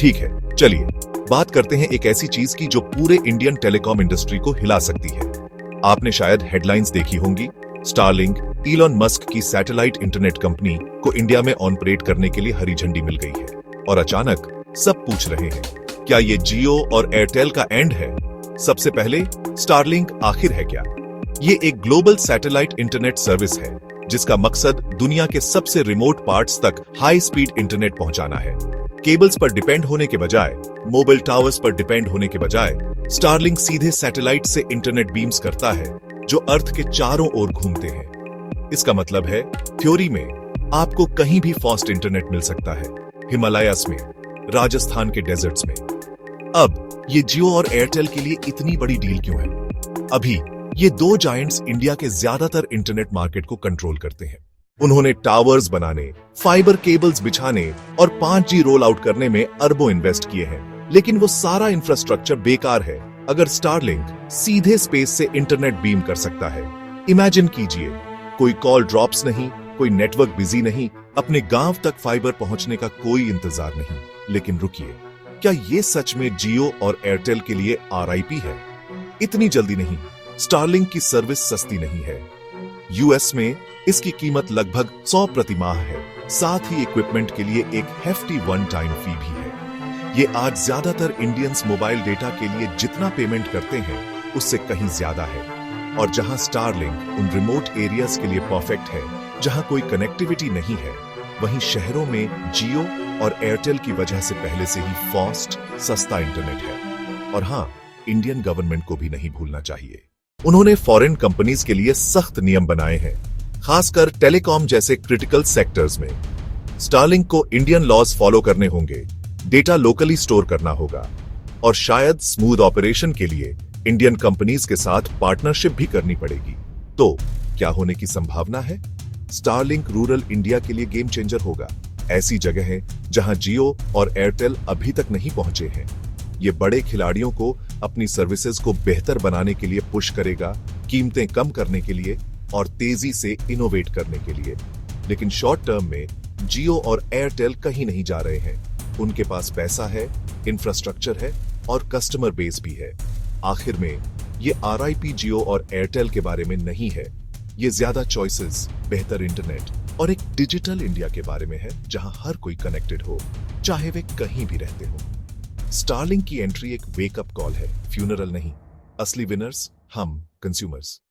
ठीक है, चलिए बात करते हैं एक ऐसी चीज की जो पूरे इंडियन टेलीकॉम इंडस्ट्री को हिला सकती है। आपने शायद हेडलाइंस देखी होंगी, स्टारलिंक, इलॉन मस्क की सैटेलाइट इंटरनेट कंपनी को इंडिया में ऑपरेट करने के लिए हरी झंडी मिल गई है। और अचानक सब पूछ रहे हैं, क्या ये जियो और एयरटेल का एंड है? सबसे पहले, स्टारलिंक आखिर है क्या? ये एक ग्लोबल सैटेलाइट इंटरनेट सर्विस है जिसका मकसद दुनिया के सबसे रिमोट पार्ट्स तक हाई स्पीड इंटरनेट पहुंचाना है। केबल्स पर डिपेंड होने के बजाय, मोबाइल टावर्स पर डिपेंड होने के बजाय, स्टारलिंक सीधे सैटेलाइट से इंटरनेट बीम्स करता है जो अर्थ के चारों ओर घूमते हैं। इसका मतलब है, थ्योरी में आपको कहीं भी फास्ट इंटरनेट मिल सकता है, हिमालयास में, राजस्थान के डेजर्ट्स में। अब ये जियो और एयरटेल के लिए इतनी बड़ी डील क्यों है? अभी ये दो जायंट्स इंडिया के ज्यादातर इंटरनेट मार्केट को कंट्रोल करते हैं। उन्होंने टावर्स बनाने, फाइबर केबल्स बिछाने और 5G रोल आउट करने में अरबों इन्वेस्ट किए हैं, लेकिन वो सारा इंफ्रास्ट्रक्चर बेकार है अगर स्टारलिंक सीधे स्पेस से इंटरनेट बीम कर सकता है। इमेजिन कीजिए, कोई कॉल ड्रॉप्स नहीं, कोई नेटवर्क बिजी नहीं, अपने गांव तक फाइबर पहुंचने का कोई इंतजार नहीं। लेकिन रुकिए, क्या ये सच में जियो और एयरटेल के लिए RIP है? इतनी जल्दी नहीं। स्टारलिंक की सर्विस सस्ती नहीं है। यूएस में इसकी कीमत लगभग 100 प्रति माह है। साथ ही इक्विपमेंट के लिए एक हेफ्टी वन टाइम फी भी है। ये आज ज्यादातर इंडियंस मोबाइल डेटा के लिए जितना पेमेंट करते हैं उससे कहीं ज्यादा है। और जहां स्टारलिंक उन रिमोट एरियाज के लिए परफेक्ट है जहां कोई कनेक्टिविटी नहीं है, वहीं शहरों में जियो और एयरटेल की वजह से पहले से ही फास्ट, सस्ता इंटरनेट है। और हां, इंडियन गवर्नमेंट को भी नहीं भूलना चाहिए। उन्होंने फॉरेन कंपनीज के लिए सख्त नियम बनाए हैं, खासकर टेलीकॉम जैसे क्रिटिकल सेक्टर्स में। स्टारलिंक को इंडियन लॉज फॉलो करने होंगे, डेटा लोकली स्टोर करना होगा और शायद स्मूथ ऑपरेशन के लिए इंडियन कंपनीज के साथ पार्टनरशिप भी करनी पड़ेगी। तो क्या होने की संभावना है? स्टारलिंक रूरल इंडिया के लिए गेम चेंजर होगा। ऐसी जगह है जहां जियो और एयरटेल अभी तक नहीं पहुंचे हैं। ये बड़े खिलाड़ियों को अपनी सर्विसेज को बेहतर बनाने के लिए पुश करेगा, कीमतें कम करने के लिए और तेजी से इनोवेट करने के लिए। लेकिन शॉर्ट टर्म में जियो और एयरटेल कहीं नहीं जा रहे हैं। उनके पास पैसा है, इंफ्रास्ट्रक्चर है और कस्टमर बेस भी है। आखिर में ये RIP जियो और एयरटेल के बारे में नहीं है। ये ज्यादा चॉइसेस, बेहतर इंटरनेट और एक डिजिटल इंडिया के बारे में है जहां हर कोई कनेक्टेड हो, चाहे वे कहीं भी रहते हो। स्टारलिंक की एंट्री एक वेकअप कॉल है, फ्यूनरल नहीं। असली विनर्स हम कंज्यूमर्स।